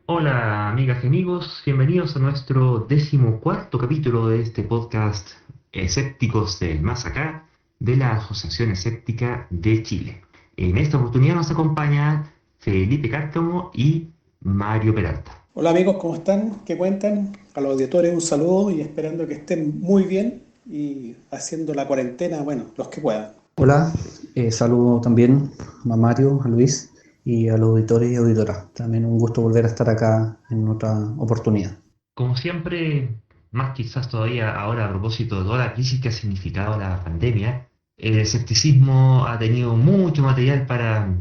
Hola amigas y amigos, bienvenidos a nuestro 14º capítulo de este podcast Escépticos del Más Acá de la Asociación Escéptica de Chile. En esta oportunidad nos acompañan Felipe Cárcamo y Mario Peralta. Hola amigos, ¿cómo están? ¿Qué cuentan? A los auditores un saludo y esperando que estén muy bien y haciendo la cuarentena, bueno, los que puedan. Hola, saludo también a Mario, a Luis y a los auditores y auditoras. También un gusto volver a estar acá en otra oportunidad. Como siempre, más quizás todavía ahora a propósito de toda la crisis que ha significado la pandemia, el escepticismo ha tenido mucho material para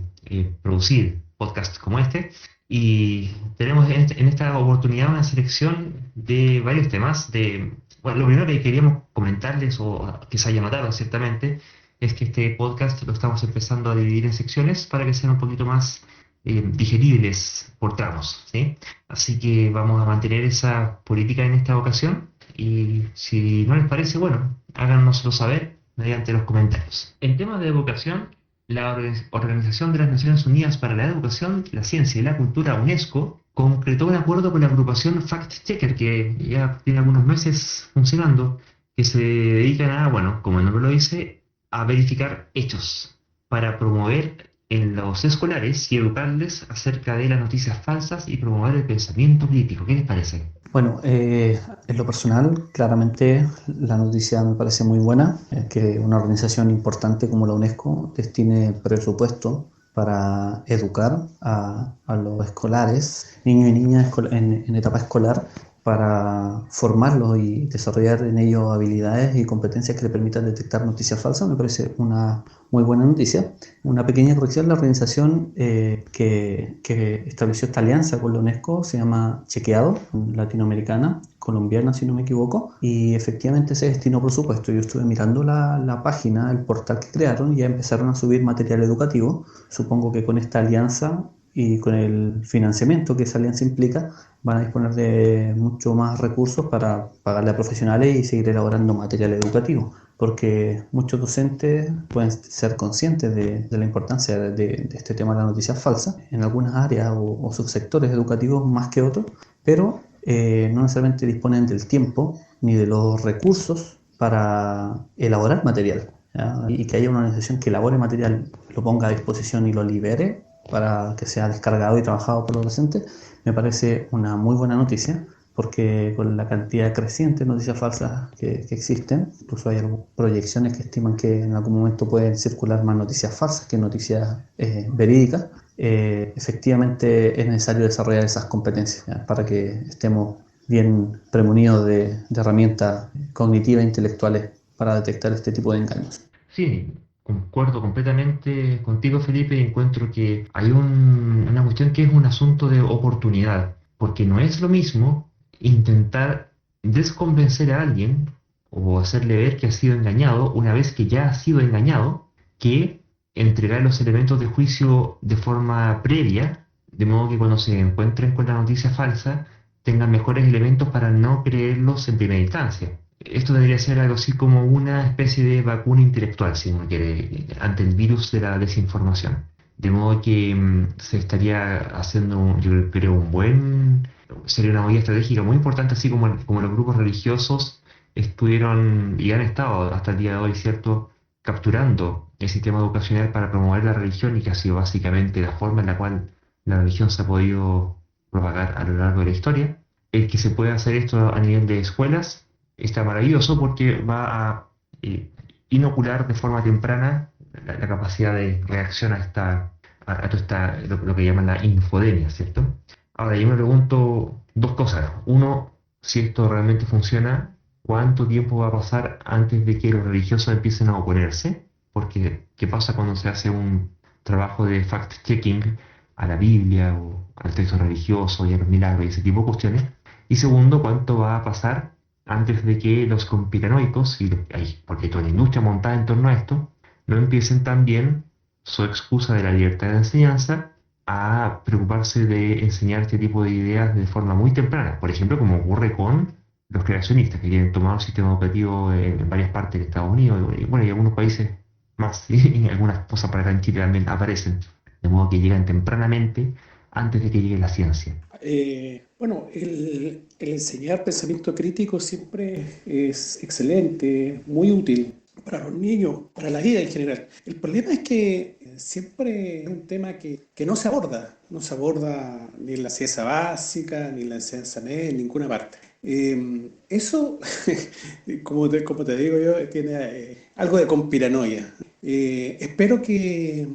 producir podcasts como este y tenemos en esta oportunidad una selección de varios temas. Bueno, lo primero que queríamos comentarles o que se haya notado ciertamente es que este podcast lo estamos empezando a dividir en secciones para que sean un poquito más digeribles por tramos, ¿sí? Así que vamos a mantener esa política en esta ocasión y si no les parece, bueno, háganoslo saber mediante los comentarios. En temas de educación, la Organización de las Naciones Unidas para la Educación, la Ciencia y la Cultura, UNESCO, concretó un acuerdo con la agrupación Fact Checker, que ya tiene algunos meses funcionando, que se dedican a, bueno, como el nombre lo dice, a verificar hechos para promover en los escolares y educarles acerca de las noticias falsas y promover el pensamiento crítico. ¿Qué les parece? Bueno, en lo personal, claramente la noticia me parece muy buena, que una organización importante como la UNESCO destine presupuesto para educar a los escolares, niños y niñas en etapa escolar, para formarlos y desarrollar en ellos habilidades y competencias que le permitan detectar noticias falsas. Me parece una muy buena noticia. Una pequeña corrección: la organización que estableció esta alianza con la UNESCO se llama Chequeado, latinoamericana, colombiana si no me equivoco, y efectivamente se destinó presupuesto. Yo estuve mirando la página, el portal que crearon, y ya empezaron a subir material educativo. Supongo que con esta alianza y con el financiamiento que esa alianza implica, van a disponer de mucho más recursos para pagarle a profesionales y seguir elaborando material educativo, porque muchos docentes pueden ser conscientes de la importancia de este tema de la noticia falsa en algunas áreas o subsectores educativos más que otros, pero no necesariamente disponen del tiempo ni de los recursos para elaborar material, ¿ya? Y que haya una organización que elabore material, lo ponga a disposición y lo libere para que sea descargado y trabajado por los docentes, me parece una muy buena noticia, porque con la cantidad creciente de noticias falsas que existen, incluso hay proyecciones que estiman que en algún momento pueden circular más noticias falsas que noticias verídicas. Efectivamente es necesario desarrollar esas competencias, ¿ya? Para que estemos bien premunidos de herramientas cognitivas e intelectuales para detectar este tipo de engaños. Sí, concuerdo completamente contigo, Felipe, y encuentro que hay una cuestión que es un asunto de oportunidad, porque no es lo mismo intentar desconvencer a alguien o hacerle ver que ha sido engañado una vez que ya ha sido engañado, que entregar los elementos de juicio de forma previa, de modo que cuando se encuentren con la noticia falsa tengan mejores elementos para no creerlos en primera instancia. Esto debería ser algo así como una especie de vacuna intelectual, si uno quiere, ante el virus de la desinformación. De modo que se estaría haciendo, yo creo, sería una medida estratégica muy importante, así como los grupos religiosos estuvieron y han estado hasta el día de hoy, ¿cierto?, capturando el sistema educacional para promover la religión y que ha sido básicamente la forma en la cual la religión se ha podido propagar a lo largo de la historia. El que se pueda hacer esto a nivel de escuelas está maravilloso porque va a eh, inocular de forma temprana la capacidad de reacción a toda lo que llaman la infodemia, ¿cierto? Ahora, yo me pregunto dos cosas. Uno, si esto realmente funciona, ¿cuánto tiempo va a pasar antes de que los religiosos empiecen a oponerse? Porque, ¿qué pasa cuando se hace un trabajo de fact-checking a la Biblia o al texto religioso y a los milagros y ese tipo de cuestiones? Y segundo, ¿cuánto va a pasar antes de que los conspiranoicos, porque hay toda una industria montada en torno a esto, no empiecen también, su excusa de la libertad de enseñanza, a preocuparse de enseñar este tipo de ideas de forma muy temprana? Por ejemplo, como ocurre con los creacionistas que quieren tomar un sistema educativo en varias partes de Estados Unidos y, bueno, y algunos países más, y algunas cosas para acá en Chile también aparecen, de modo que llegan tempranamente antes de que llegue la ciencia. Bueno, el enseñar pensamiento crítico siempre es excelente, muy útil para los niños, para la vida en general. El problema es que siempre es un tema que no se aborda ni en la ciencia básica, ni en la enseñanza media, en ninguna parte. Eso, como te digo yo, tiene algo de conspiranoia. Espero que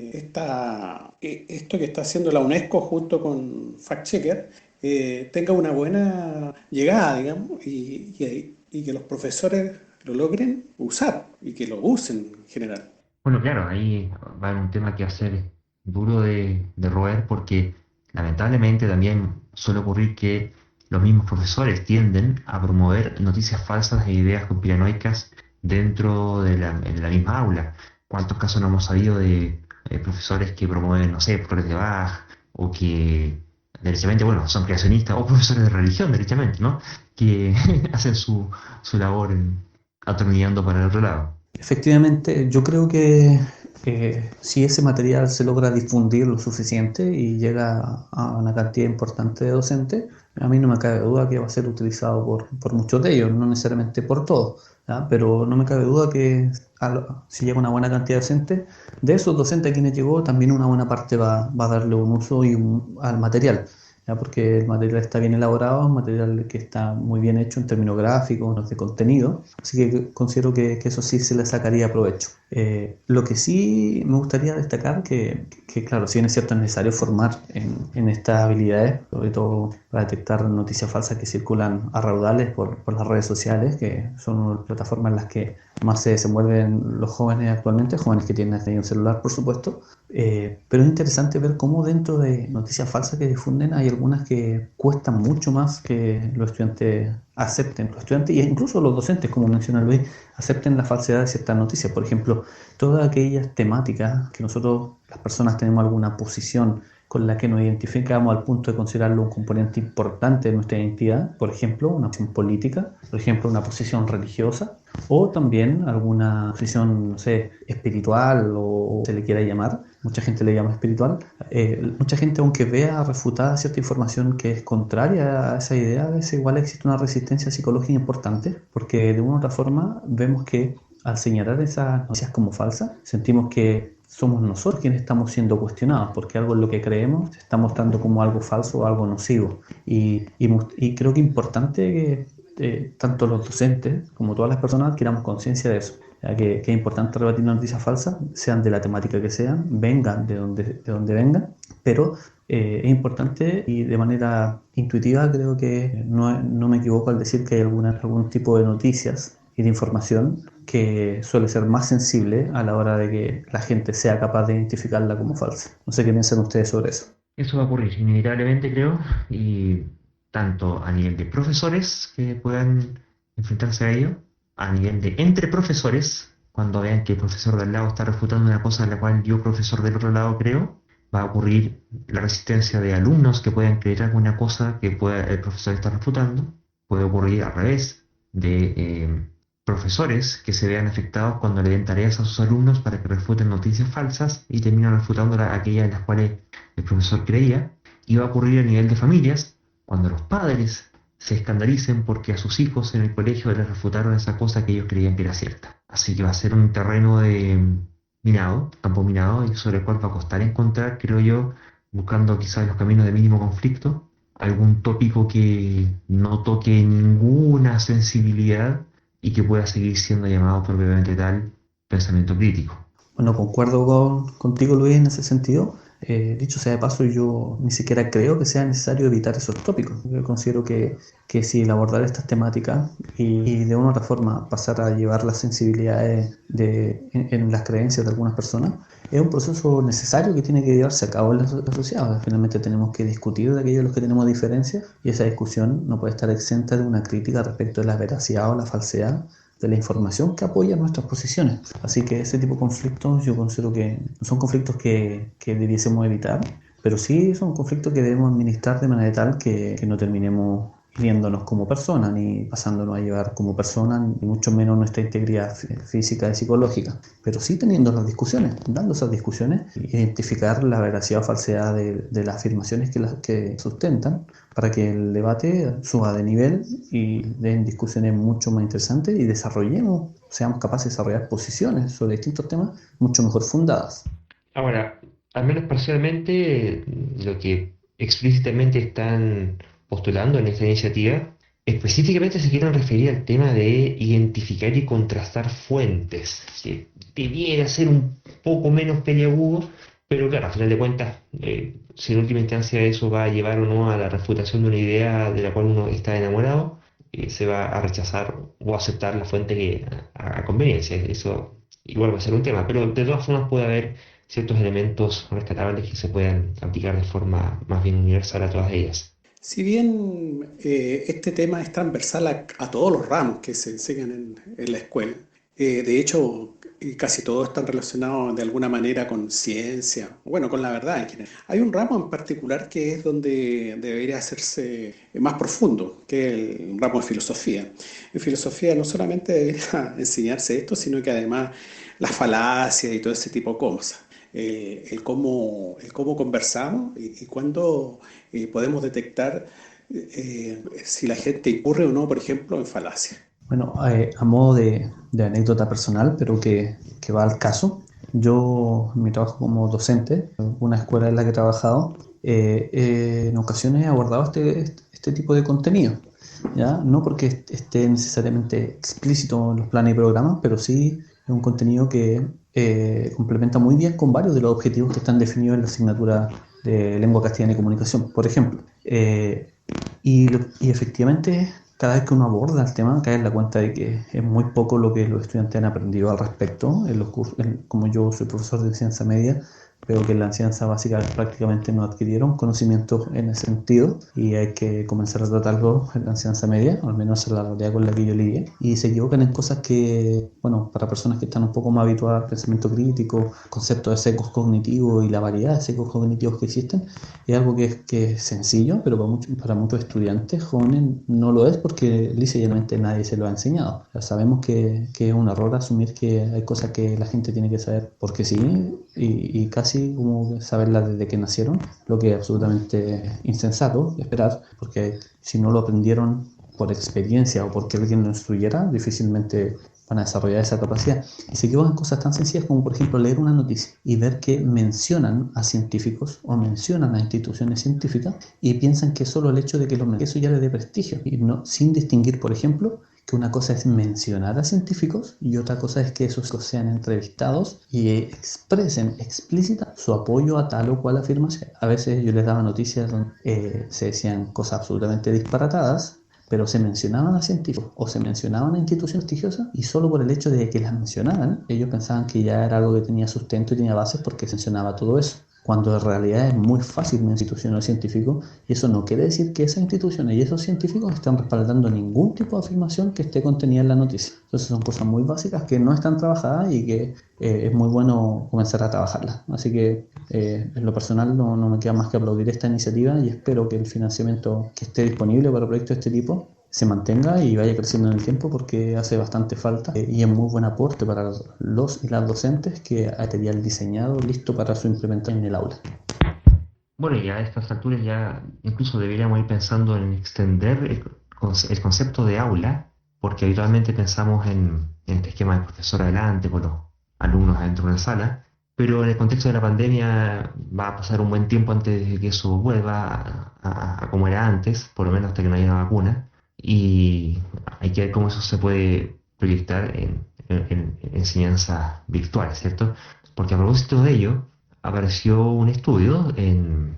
esto que está haciendo la UNESCO junto con Fact Checker tenga una buena llegada, digamos, y que los profesores lo logren usar y que lo usen en general. Bueno, claro, ahí va a haber un tema que va a ser duro de roer porque lamentablemente también suele ocurrir que los mismos profesores tienden a promover noticias falsas e ideas conspiranoicas dentro de la misma aula. ¿Cuántos casos no hemos sabido de profesores que promueven, no sé, flores de Bach o que derechamente, bueno, son creacionistas o profesores de religión, derechamente, ¿no? Que hacen su labor atornillando para el otro lado. Efectivamente, yo creo que si ese material se logra difundir lo suficiente y llega a una cantidad importante de docentes, a mí no me cabe duda que va a ser utilizado por muchos de ellos, no necesariamente por todos, ¿ya? Pero no me cabe duda que si llega una buena cantidad de docentes, de esos docentes a quienes llegó, también una buena parte va a darle un uso al material. ¿Ya? Porque el material está bien elaborado, un material que está muy bien hecho en términos gráficos, de contenido, así que considero que eso sí se le sacaría provecho. Lo que sí me gustaría destacar que claro, si bien es cierto, es necesario formar en estas habilidades, sobre todo para detectar noticias falsas que circulan a raudales por las redes sociales, que son una de las plataformas en las que más se desenvuelven los jóvenes actualmente, jóvenes que tienen hasta ahí un celular, por supuesto. Pero es interesante ver cómo dentro de noticias falsas que difunden hay algunas que cuestan mucho más que los estudiantes acepten, los estudiantes e incluso los docentes, como menciona Luis, acepten la falsedad de ciertas noticias. Por ejemplo, todas aquellas temáticas que nosotros, las personas, tenemos alguna posición con la que nos identificamos al punto de considerarlo un componente importante de nuestra identidad, por ejemplo, una posición política, por ejemplo, una posición religiosa, o también alguna posición, no sé, espiritual o se le quiera llamar, mucha gente le llama espiritual, mucha gente aunque vea refutada cierta información que es contraria a esa idea, a veces igual existe una resistencia psicológica importante, porque de una u otra forma vemos que al señalar esas noticias como falsas, sentimos que somos nosotros quienes estamos siendo cuestionados, porque algo en lo que creemos se está mostrando como algo falso o algo nocivo. Y creo que es importante que tanto los docentes como todas las personas adquiramos conciencia de eso. Ya que es importante rebatir las noticias falsas, sean de la temática que sean, vengan de donde vengan, pero es importante y de manera intuitiva creo que no me equivoco al decir que hay algún tipo de noticias y de información que suele ser más sensible a la hora de que la gente sea capaz de identificarla como falsa. No sé qué piensan ustedes sobre eso. Eso va a ocurrir inevitablemente, creo, y tanto a nivel de profesores que puedan enfrentarse a ello, a nivel de entre profesores, cuando vean que el profesor del lado está refutando una cosa en la cual yo, profesor del otro lado, creo, va a ocurrir la resistencia de alumnos que puedan creer alguna cosa que el profesor estar refutando, puede ocurrir al revés, de profesores que se vean afectados cuando le den tareas a sus alumnos para que refuten noticias falsas y terminan refutando aquellas en las cuales el profesor creía, y va a ocurrir a nivel de familias, cuando los padres se escandalicen porque a sus hijos en el colegio les refutaron esa cosa que ellos creían que era cierta. Así que va a ser un terreno de minado, campo minado, y sobre el cual va a costar encontrar, creo yo, buscando quizás los caminos de mínimo conflicto, algún tópico que no toque ninguna sensibilidad y que pueda seguir siendo llamado propiamente tal pensamiento crítico. Bueno, concuerdo contigo, Luis, en ese sentido. Dicho sea de paso, yo ni siquiera creo que sea necesario evitar esos tópicos. Yo considero que si el abordar estas temáticas y de una u otra forma pasar a llevar las sensibilidades en las creencias de algunas personas, es un proceso necesario que tiene que llevarse a cabo en la sociedad. Finalmente tenemos que discutir de aquellos de los que tenemos diferencias y esa discusión no puede estar exenta de una crítica respecto de la veracidad o la falsedad de la información que apoya nuestras posiciones. Así que ese tipo de conflictos yo considero que no son conflictos que debiésemos evitar, pero sí son conflictos que debemos administrar de manera tal que no terminemos viéndonos como personas, ni pasándonos a llevar como personas, ni mucho menos nuestra integridad física y psicológica, pero sí teniendo las discusiones, dando esas discusiones, identificar la veracidad o falsedad de las afirmaciones que sustentan, para que el debate suba de nivel y den discusiones mucho más interesantes y seamos capaces de desarrollar posiciones sobre distintos temas mucho mejor fundadas. Ahora, al menos parcialmente, lo que explícitamente están postulando en esta iniciativa, específicamente se quieren referir al tema de identificar y contrastar fuentes, que debiera ser un poco menos peliagudo, pero claro, a final de cuentas, si en última instancia eso va a llevar o no a la refutación de una idea de la cual uno está enamorado, se va a rechazar o aceptar la fuente que a conveniencia. Eso igual va a ser un tema, pero de todas formas puede haber ciertos elementos rescatables que se puedan aplicar de forma más bien universal a todas ellas. Si bien este tema es transversal a todos los ramos que se enseñan en la escuela, de hecho casi todos están relacionados de alguna manera con ciencia, bueno, con la verdad en general. Hay un ramo en particular que es donde debería hacerse más profundo, que es el ramo de filosofía. En filosofía no solamente debería enseñarse esto, sino que además las falacias y todo ese tipo de cosas. El cómo conversamos y cuándo podemos detectar si la gente incurre o no, por ejemplo, en falacia. Bueno, a modo de anécdota personal, pero que va al caso, yo en mi trabajo como docente, una escuela en la que he trabajado, en ocasiones he abordado este tipo de contenido, ¿ya? No porque esté necesariamente explícito en los planes y programas, pero sí es un contenido que complementa muy bien con varios de los objetivos que están definidos en la asignatura de lengua castellana y comunicación, por ejemplo. Y efectivamente, cada vez que uno aborda el tema, cae en la cuenta de que es muy poco lo que los estudiantes han aprendido al respecto. En los cursos, como yo soy profesor de enseñanza media, veo que en la enseñanza básica prácticamente no adquirieron conocimientos en ese sentido y hay que comenzar a tratarlo en la enseñanza media, al menos en la realidad con la que yo lidié. Y se equivocan en cosas que, bueno, para personas que están un poco más habituadas al pensamiento crítico, conceptos de sesgos cognitivos y la variedad de sesgos cognitivos que existen, es algo que es sencillo, pero para muchos estudiantes jóvenes no lo es porque lisa y llanamente nadie se lo ha enseñado. Ya sabemos que es un error asumir que hay cosas que la gente tiene que saber porque sí, y casi como saberlas desde que nacieron, lo que es absolutamente insensato esperar, porque si no lo aprendieron por experiencia o porque alguien lo instruyera, difícilmente van a desarrollar esa capacidad. Y se equivocan cosas tan sencillas como, por ejemplo, leer una noticia y ver que mencionan a científicos o mencionan a instituciones científicas y piensan que solo el hecho de que eso ya les dé prestigio, y no, sin distinguir, por ejemplo, que una cosa es mencionar a científicos y otra cosa es que esos sean entrevistados y expresen explícita su apoyo a tal o cual afirmación. A veces yo les daba noticias donde se decían cosas absolutamente disparatadas, pero se mencionaban a científicos o se mencionaban a instituciones prestigiosas y solo por el hecho de que las mencionaban, ellos pensaban que ya era algo que tenía sustento y tenía bases porque se mencionaba todo eso. Cuando en realidad es muy fácil una institución o científico, y eso no quiere decir que esas instituciones y esos científicos están respaldando ningún tipo de afirmación que esté contenida en la noticia. Entonces son cosas muy básicas que no están trabajadas y que es muy bueno comenzar a trabajarlas. Así que en lo personal no me queda más que aplaudir esta iniciativa y espero que el financiamiento que esté disponible para proyectos de este tipo se mantenga y vaya creciendo en el tiempo porque hace bastante falta y es muy buen aporte para los y las docentes que hay material diseñado listo para su implementación en el aula. Bueno, y a estas alturas ya incluso deberíamos ir pensando en extender el concepto de aula, porque habitualmente pensamos en este esquema de profesor adelante, con los alumnos adentro de la sala, pero en el contexto de la pandemia va a pasar un buen tiempo antes de que eso vuelva a como era antes, por lo menos hasta que no haya una vacuna, y hay que ver cómo eso se puede proyectar en enseñanzas virtuales, ¿cierto? Porque a propósito de ello, apareció un estudio en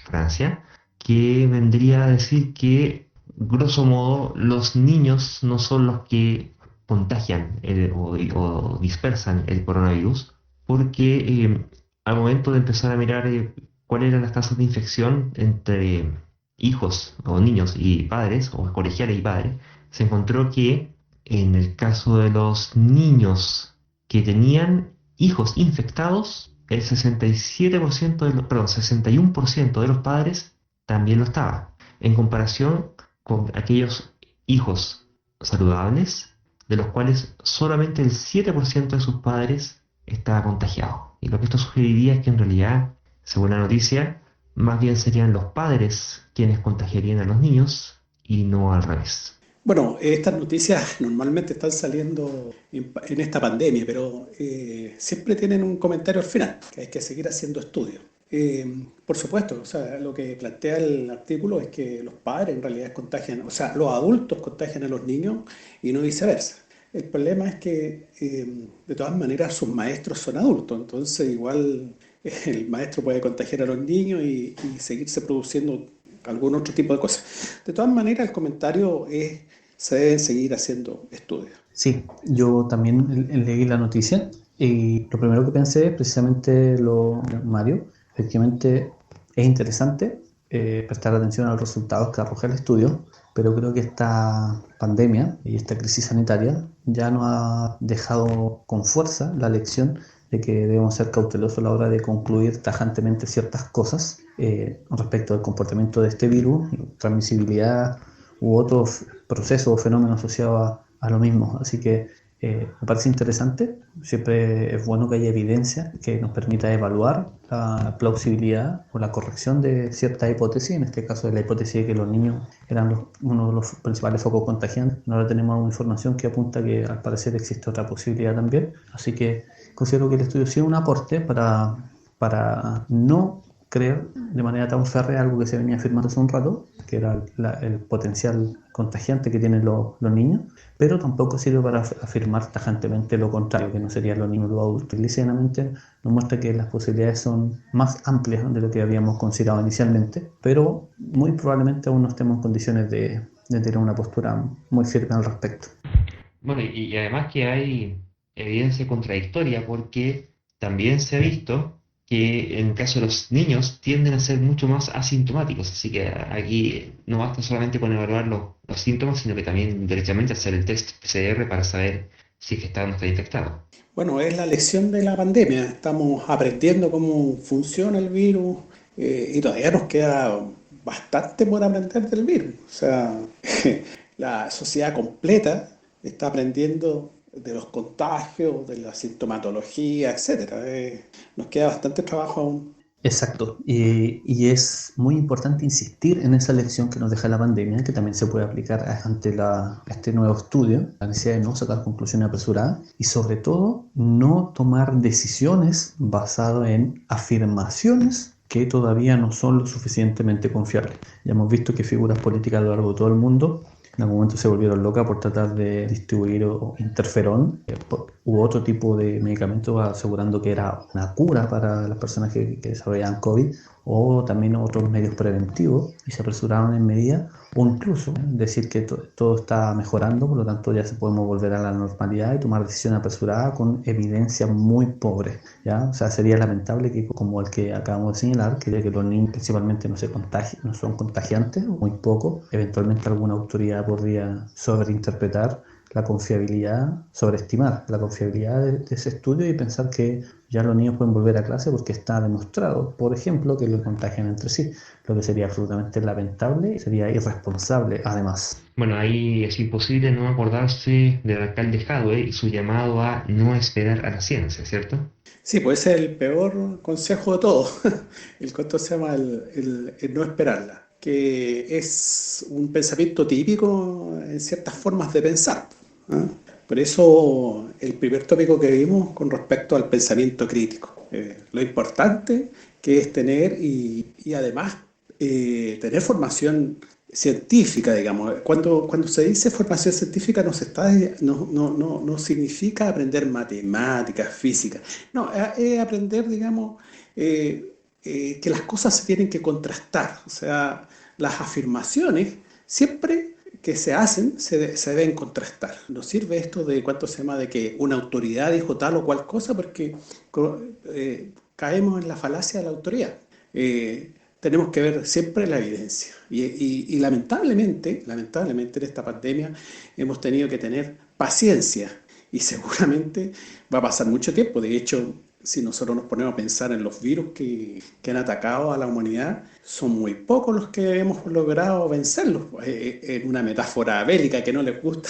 Francia que vendría a decir que, grosso modo, los niños no son los que contagian o dispersan el coronavirus, porque al momento de empezar a mirar cuáles eran las tasas de infección entre hijos o niños y padres, o colegiales y padres, se encontró que en el caso de los niños que tenían hijos infectados, el 67% 61% de los padres también lo estaba, en comparación con aquellos hijos saludables, de los cuales solamente el 7% de sus padres estaba contagiado. Y lo que esto sugeriría es que en realidad, según la noticia, más bien serían los padres quienes contagiarían a los niños y no al revés. Bueno, estas noticias normalmente están saliendo en esta pandemia, pero siempre tienen un comentario al final, que hay que seguir haciendo estudios. Por supuesto, o sea, lo que plantea el artículo es que los padres en realidad contagian, o sea, los adultos contagian a los niños y no viceversa. El problema es que de todas maneras sus maestros son adultos, entonces igual el maestro puede contagiar a los niños y seguirse produciendo algún otro tipo de cosas. De todas maneras, el comentario es, se deben seguir haciendo estudios. Sí, yo también leí la noticia y lo primero que pensé es precisamente lo Mario. Efectivamente es interesante prestar atención a los resultados que arroja el estudio, pero creo que esta pandemia y esta crisis sanitaria ya nos ha dejado con fuerza la lección de que debemos ser cautelosos a la hora de concluir tajantemente ciertas cosas respecto al comportamiento de este virus, transmisibilidad u otros procesos o fenómenos asociados a lo mismo. Así que me parece interesante. Siempre es bueno que haya evidencia que nos permita evaluar la plausibilidad o la corrección de cierta hipótesis, en este caso de la hipótesis de que los niños eran uno de los principales focos contagiantes. Ahora tenemos información que apunta que al parecer existe otra posibilidad también. Así que considero que el estudio sí es un aporte para no creer de manera tan férrea algo que se venía afirmando hace un rato, que era el potencial contagiante que tienen los niños, pero tampoco sirve para afirmar tajantemente lo contrario, que no serían los niños o los adultos. Ligeramente nos muestra que las posibilidades son más amplias de lo que habíamos considerado inicialmente, pero muy probablemente aún no estemos en condiciones de tener una postura muy firme al respecto. Bueno, y además que hay evidencia contradictoria porque también se ha visto que en el caso de los niños tienden a ser mucho más asintomáticos, así que aquí no basta solamente con evaluar los síntomas, sino que también derechamente hacer el test PCR para saber si es que está o no está infectado. Bueno, es la lección de la pandemia. Estamos aprendiendo cómo funciona el virus y todavía nos queda bastante por aprender del virus. O sea, la sociedad completa está aprendiendo de los contagios, de la sintomatología, etcétera. Nos queda bastante trabajo aún. Exacto, y es muy importante insistir en esa lección que nos deja la pandemia, que también se puede aplicar ante este nuevo estudio, la necesidad de no sacar conclusiones apresuradas y sobre todo no tomar decisiones basadas en afirmaciones que todavía no son lo suficientemente confiables. Ya hemos visto que figuras políticas a lo largo de todo el mundo en algún momento se volvieron locas por tratar de distribuir interferón u otro tipo de medicamentos asegurando que era una cura para las personas que desarrollaban COVID o también otros medios preventivos y se apresuraron en medida o incluso decir que todo está mejorando, por lo tanto ya se podemos volver a la normalidad y tomar decisiones apresuradas con evidencia muy pobre, ¿ya? O sea, sería lamentable que como el que acabamos de señalar, que los niños principalmente no son contagiantes, muy poco, eventualmente alguna autoridad podría sobreinterpretar la confiabilidad, sobreestimar la confiabilidad de ese estudio y pensar que ya los niños pueden volver a clase porque está demostrado, por ejemplo, que lo contagian entre sí, lo que sería absolutamente lamentable y sería irresponsable además. Bueno, ahí es imposible no acordarse del alcalde Jadwe y su llamado a no esperar a la ciencia, ¿cierto? Sí, pues ese es el peor consejo de todos. ¿Cuánto se llama? El no esperarla, que es un pensamiento típico en ciertas formas de pensar. ¿Ah? Por eso el primer tópico que vimos con respecto al pensamiento crítico. Lo importante que es tener y además tener formación científica, digamos. Cuando se dice formación científica no significa aprender matemáticas, física. No, es aprender, digamos, que las cosas se tienen que contrastar. O sea, las afirmaciones siempre que se hacen se deben contrastar. No sirve esto de cuánto se llama de que una autoridad dijo tal o cual cosa porque caemos en la falacia de la autoridad. Tenemos que ver siempre la evidencia. Y lamentablemente en esta pandemia hemos tenido que tener paciencia y seguramente va a pasar mucho tiempo. De hecho, si nosotros nos ponemos a pensar en los virus que han atacado a la humanidad, son muy pocos los que hemos logrado vencerlos. En una metáfora bélica que no les gusta.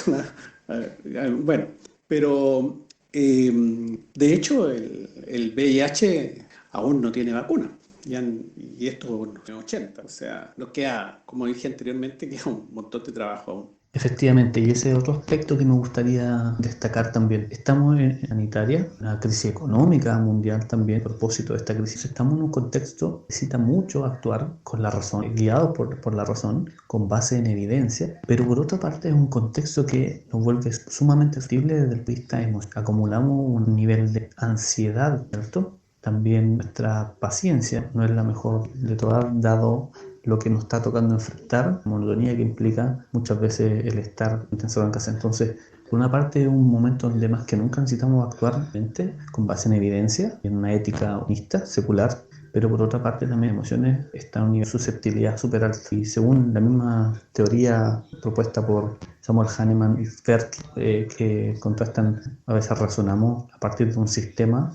Bueno, pero de hecho el VIH aún no tiene vacuna. Y esto en los 80, o sea, nos queda, como dije anteriormente, queda un montón de trabajo aún. Efectivamente, y ese es otro aspecto que me gustaría destacar también. Estamos en sanitaria, una crisis económica mundial también, a propósito de esta crisis. Estamos en un contexto que necesita mucho actuar con la razón, guiados por la razón, con base en evidencia, pero por otra parte es un contexto que nos vuelve sumamente sensible desde el punto de vista emocional. Acumulamos un nivel de ansiedad, ¿cierto? También nuestra paciencia no es la mejor de todas, dado lo que nos está tocando enfrentar, la monotonía que implica muchas veces el estar intenso en casa. Entonces, por una parte es un momento donde más que nunca necesitamos actuar con base en evidencia, en una ética honesta, secular, pero por otra parte también emociones están a un nivel de susceptibilidad súper alto. Y según la misma teoría propuesta por Samuel Hahnemann y Tversky, que contrastan, a veces razonamos a partir de un sistema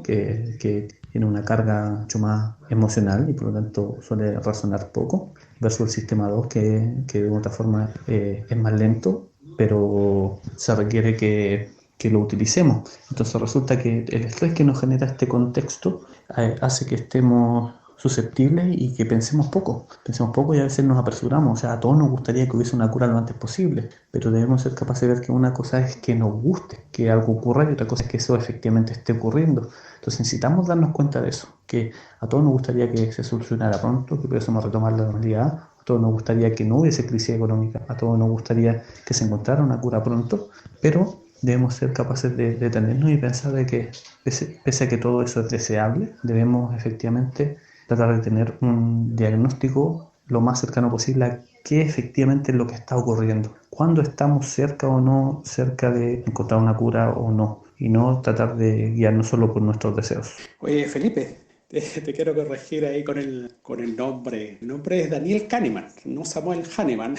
que tiene una carga mucho más emocional y por lo tanto suele razonar poco, versus el sistema 2 que de otra forma es más lento, pero se requiere que lo utilicemos. Entonces resulta que el estrés que nos genera este contexto hace que estemos susceptibles y que pensemos poco y a veces nos apresuramos. O sea, a todos nos gustaría que hubiese una cura lo antes posible, pero debemos ser capaces de ver que una cosa es que nos guste que algo ocurra y otra cosa es que eso efectivamente esté ocurriendo. Entonces necesitamos darnos cuenta de eso, que a todos nos gustaría que se solucionara pronto, que pudiésemos retomar la normalidad, a todos nos gustaría que no hubiese crisis económica, a todos nos gustaría que se encontrara una cura pronto, pero debemos ser capaces de detenernos y pensar de que pese a que todo eso es deseable, debemos efectivamente tratar de tener un diagnóstico lo más cercano posible a qué efectivamente es lo que está ocurriendo, cuándo estamos cerca o no cerca de encontrar una cura o no, y no tratar de guiarnos solo por nuestros deseos. Oye, Felipe, te quiero corregir ahí con el nombre. El nombre es Daniel Kahneman, no Samuel Hahnemann.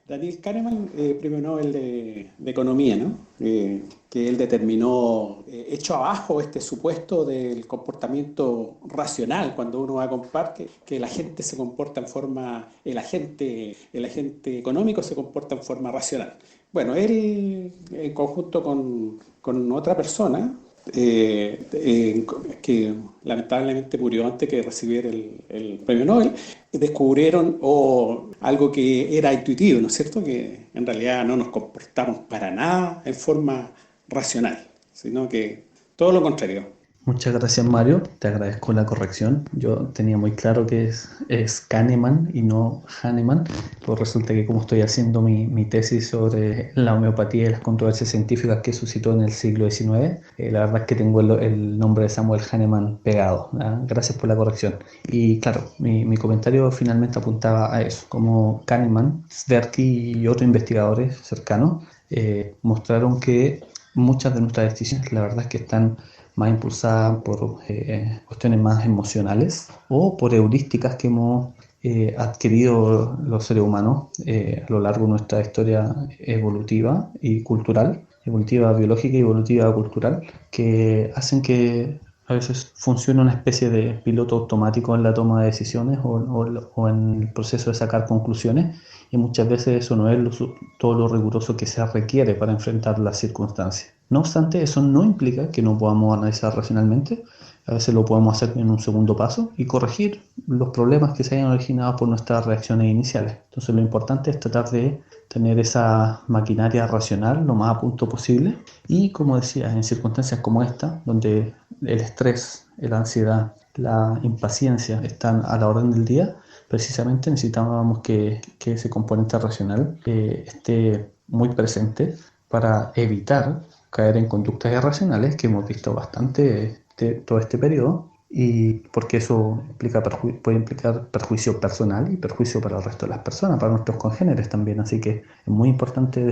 Daniel Kahneman, premio Nobel de Economía, ¿no? Que él determinó, echó abajo este supuesto del comportamiento racional cuando uno va a comprar, que la gente se comporta en forma, el agente económico se comporta en forma racional. Bueno, él en conjunto con otra persona, que lamentablemente murió antes que recibiera el premio Nobel, descubrieron algo que era intuitivo, ¿no es cierto? Que en realidad no nos comportamos para nada en forma racional, sino que todo lo contrario. Muchas gracias, Mario. Te agradezco la corrección. Yo tenía muy claro que es Kahneman y no Hahnemann. Pues resulta que como estoy haciendo mi tesis sobre la homeopatía y las controversias científicas que suscitó en el siglo XIX, la verdad es que tengo el nombre de Samuel Hahnemann pegado. Gracias por la corrección. Y claro, mi comentario finalmente apuntaba a eso. Como Kahneman, Tversky y otros investigadores cercanos mostraron que muchas de nuestras decisiones, la verdad es que están más impulsada por cuestiones más emocionales o por heurísticas que hemos adquirido los seres humanos a lo largo de nuestra historia evolutiva y cultural, evolutiva biológica y evolutiva cultural, que hacen que a veces funcione una especie de piloto automático en la toma de decisiones o en el proceso de sacar conclusiones, y muchas veces eso no es todo lo riguroso que se requiere para enfrentar las circunstancias. No obstante, eso no implica que no podamos analizar racionalmente. A veces lo podemos hacer en un segundo paso y corregir los problemas que se hayan originado por nuestras reacciones iniciales. Entonces lo importante es tratar de tener esa maquinaria racional lo más a punto posible, y como decía, en circunstancias como esta, donde el estrés, la ansiedad, la impaciencia están a la orden del día, precisamente necesitábamos que ese componente racional esté muy presente para evitar caer en conductas irracionales que hemos visto bastante todo este periodo, y porque eso puede implicar perjuicio personal y perjuicio para el resto de las personas, para nuestros congéneres también. Así que es muy importante